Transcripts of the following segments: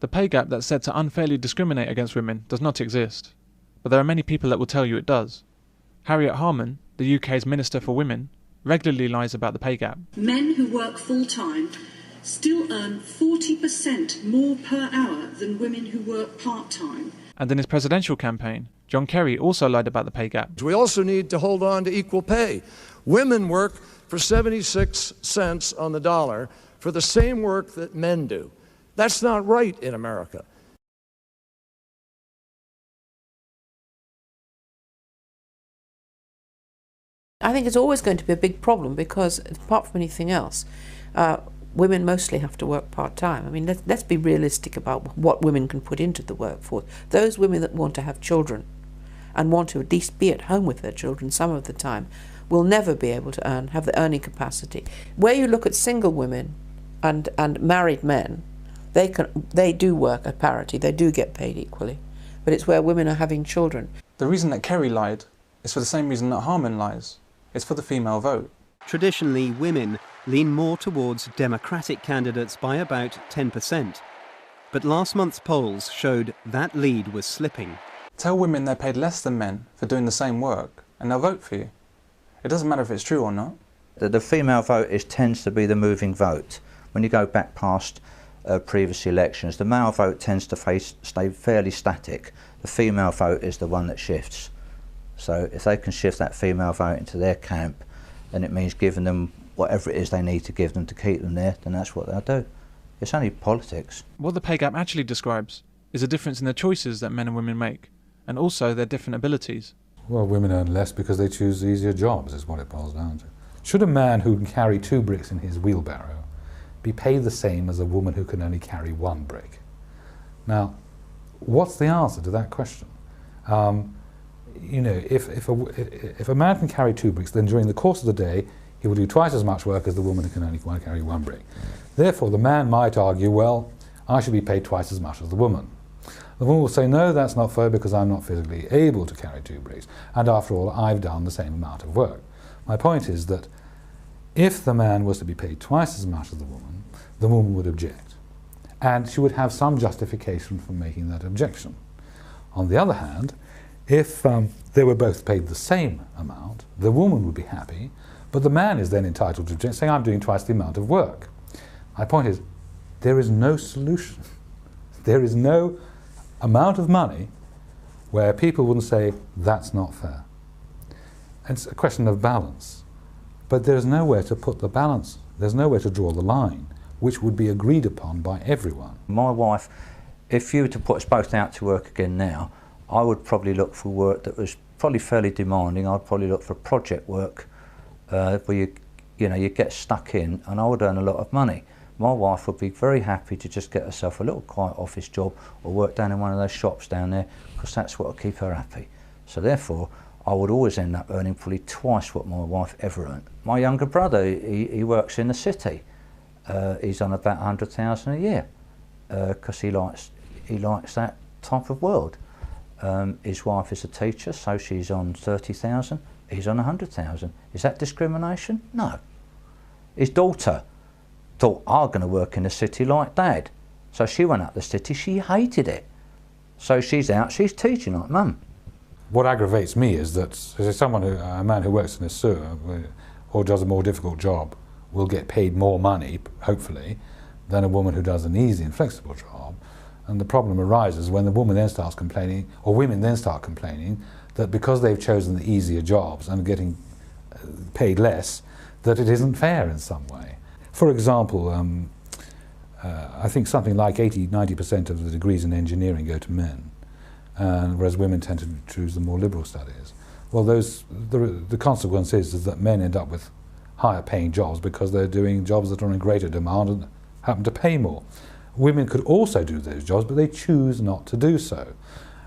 The pay gap that's said to unfairly discriminate against women does not exist, but there are many people that will tell you it does. Harriet Harman, the UK's Minister for Women, regularly lies about the pay gap. Men who work full-time still earn 40% more per hour than women who work part-time. And in his presidential campaign, John Kerry also lied about the pay gap. We also need to hold on to equal pay. Women work for 76 cents on the dollar for the same work that men do. That's not right in America. I think it's always going to be a big problem because, apart from anything else, women mostly have to work part-time. I mean, let's be realistic about what women can put into the workforce. Those women that want to have children and want to at least be at home with their children some of the time will never be able to have the earning capacity. Where you look at single women and married men, they do work at parity, they do get paid equally, but it's where women are having children. The reason that Kerry lied is for the same reason that Harman lies. It's for the female vote. Traditionally, women lean more towards Democratic candidates by about 10%. But last month's polls showed that lead was slipping. Tell women they're paid less than men for doing the same work, and they'll vote for you. It doesn't matter if it's true or not. The female vote tends to be the moving vote. When you go back past previous elections, the male vote tends to stay fairly static. The female vote is the one that shifts. So if they can shift that female vote into their camp, then it means giving them whatever it is they need to give them to keep them there, then that's what they'll do. It's only politics. What the pay gap actually describes is a difference in the choices that men and women make, and also their different abilities. Well, women earn less because they choose easier jobs, is what it boils down to. Should a man who can carry 2 bricks in his wheelbarrow be paid the same as a woman who can only carry 1 brick? Now, what's the answer to that question? You know, if a man can carry 2 bricks, then during the course of the day he will do twice as much work as the woman who can only carry 1 brick. Therefore, the man might argue, well, I should be paid twice as much as the woman. The woman will say, no, that's not fair because I'm not physically able to carry 2 bricks, and after all, I've done the same amount of work. My point is that if the man was to be paid twice as much as the woman would object, and she would have some justification for making that objection. On the other hand, if they were both paid the same amount, the woman would be happy, but the man is then entitled to object, saying, I'm doing twice the amount of work. My point is, there is no solution. There is no amount of money where people wouldn't say, that's not fair. It's a question of balance. But there's nowhere to put the balance. There's nowhere to draw the line, which would be agreed upon by everyone. My wife, if you were to put us both out to work again now, I would probably look for work that was probably fairly demanding. I'd probably look for project work where you get stuck in, and I would earn a lot of money. My wife would be very happy to just get herself a little quiet office job or work down in one of those shops down there, because that's what will keep her happy. So therefore, I would always end up earning probably twice what my wife ever earned. My younger brother, he works in the city. He's on about 100,000 a year because he likes that type of world. His wife is a teacher, so she's on 30,000. He's on 100,000. Is that discrimination? No. His daughter thought, I'm going to work in the city like Dad. So she went up the city, she hated it. So she's out, she's teaching like Mum. What aggravates me is that a man who works in a sewer or does a more difficult job will get paid more money, hopefully, than a woman who does an easy and flexible job. And the problem arises when the woman then starts complaining, or women then start complaining, that because they've chosen the easier jobs and are getting paid less, that it isn't fair in some way. For example, I think something like 80–90% of the degrees in engineering go to men, whereas women tend to choose the more liberal studies. Well, the consequence is that men end up with higher paying jobs because they're doing jobs that are in greater demand and happen to pay more. Women could also do those jobs, but they choose not to do so.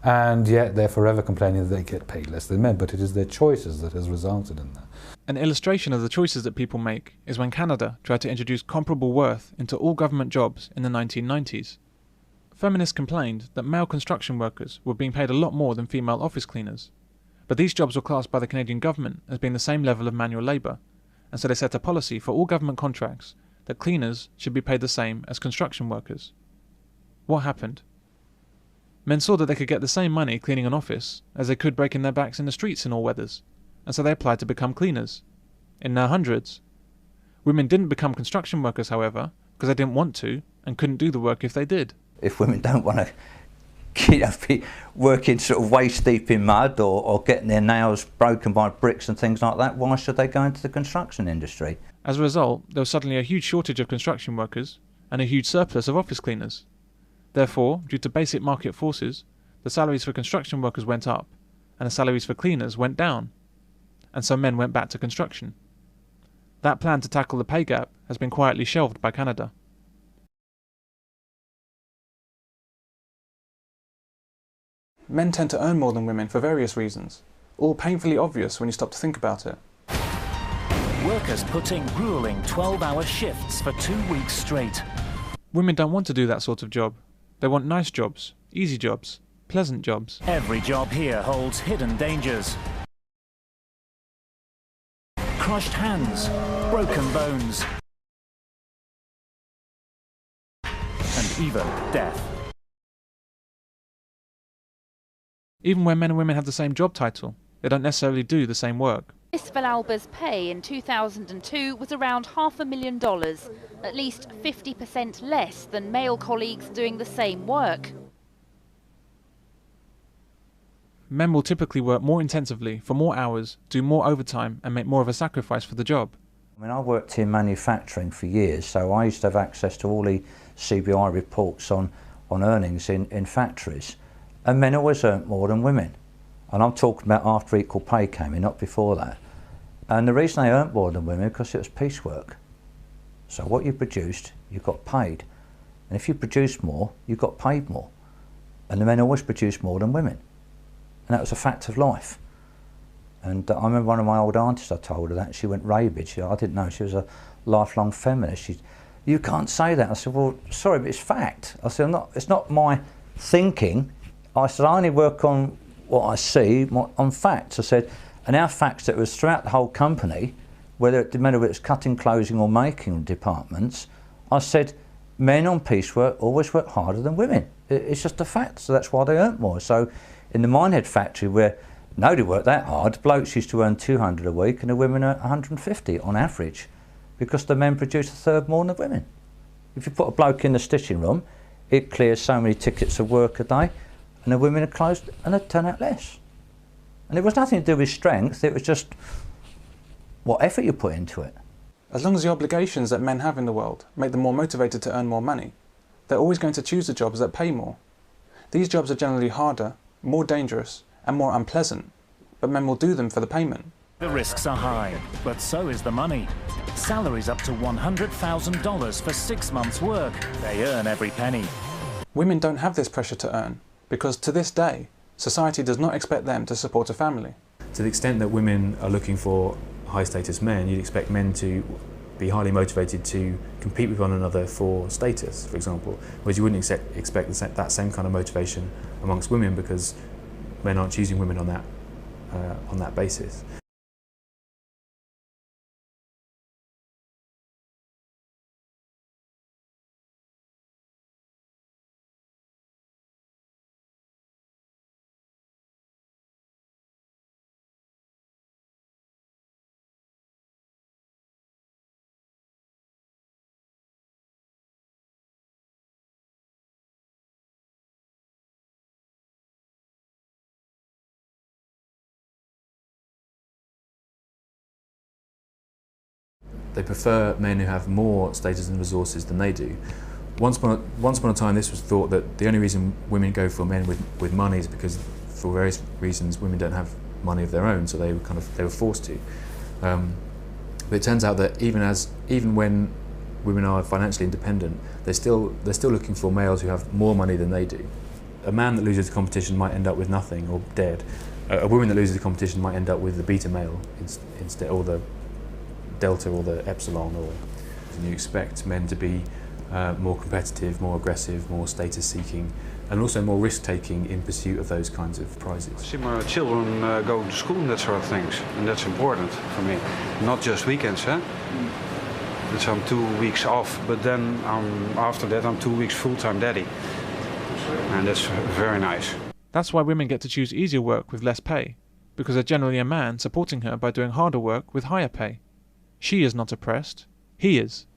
And yet they're forever complaining that they get paid less than men, but it is their choices that has resulted in that. An illustration of the choices that people make is when Canada tried to introduce comparable worth into all government jobs in the 1990s. Feminists complained that male construction workers were being paid a lot more than female office cleaners, but these jobs were classed by the Canadian government as being the same level of manual labour, and so they set a policy for all government contracts that cleaners should be paid the same as construction workers. What happened? Men saw that they could get the same money cleaning an office as they could breaking their backs in the streets in all weathers, and so they applied to become cleaners, in their hundreds. Women didn't become construction workers, however, because they didn't want to and couldn't do the work if they did. If women don't want to be working sort of waist deep in mud or getting their nails broken by bricks and things like that, why should they go into the construction industry? As a result, there was suddenly a huge shortage of construction workers and a huge surplus of office cleaners. Therefore, due to basic market forces, the salaries for construction workers went up and the salaries for cleaners went down, and so men went back to construction. That plan to tackle the pay gap has been quietly shelved by Canada. Men tend to earn more than women for various reasons, all painfully obvious when you stop to think about it. Workers put in grueling 12-hour shifts for 2 weeks straight. Women don't want to do that sort of job. They want nice jobs, easy jobs, pleasant jobs. Every job here holds hidden dangers. Crushed hands, broken bones, and even death. Even when men and women have the same job title, they don't necessarily do the same work. Miss Villalba's pay in 2002 was around $500,000, at least 50% less than male colleagues doing the same work. Men will typically work more intensively for more hours, do more overtime and make more of a sacrifice for the job. I mean, I worked in manufacturing for years, so I used to have access to all the CBI reports on earnings in factories. And men always earned more than women. And I'm talking about after equal pay came in, not before that. And the reason they earned more than women because it was piecework. So what you produced, you got paid. And if you produced more, you got paid more. And the men always produced more than women. And that was a fact of life. And I remember one of my old aunties, I told her that, and she went rabid. I didn't know, she was a lifelong feminist. You can't say that. I said, well, sorry, but it's fact. I said, it's not my thinking. I said, I only work on what I see, on facts. I said, and our facts that was throughout the whole company, whether it didn't matter whether it's cutting, closing or making departments, I said, men on piecework always work harder than women. It's just a fact, so that's why they earn more. So in the Minehead factory where nobody worked that hard, blokes used to earn 200 a week and the women earn 150 on average, because the men produce a third more than the women. If you put a bloke in the stitching room, it clears so many tickets of work a day, and the women are closed and they turn out less. And it was nothing to do with strength, it was just what effort you put into it. As long as the obligations that men have in the world make them more motivated to earn more money, they're always going to choose the jobs that pay more. These jobs are generally harder, more dangerous and more unpleasant, but men will do them for the payment. The risks are high, but so is the money. Salaries up to $100,000 for 6 months' work. They earn every penny. Women don't have this pressure to earn, because to this day, society does not expect them to support a family. To the extent that women are looking for high-status men, you'd expect men to be highly motivated to compete with one another for status, for example, whereas you wouldn't expect that same kind of motivation amongst women, because men aren't choosing women on that basis. They prefer men who have more status and resources than they do. Once upon a time, this was thought that the only reason women go for men with money is because, for various reasons, women don't have money of their own, so they were forced to. But it turns out that even when women are financially independent, they're still looking for males who have more money than they do. A man that loses the competition might end up with nothing or dead. A woman that loses the competition might end up with the beta male instead, or the delta or the epsilon. And you expect men to be more competitive, more aggressive, more status seeking, and also more risk taking in pursuit of those kinds of prizes. I see my children go to school and that sort of things, and that's important for me. Not just weekends, huh? So I'm 2 weeks off, but then after that I'm 2 weeks full-time daddy. and that's very nice. That's why women get to choose easier work with less pay, because there's generally a man supporting her by doing harder work with higher pay. She is not oppressed, he is.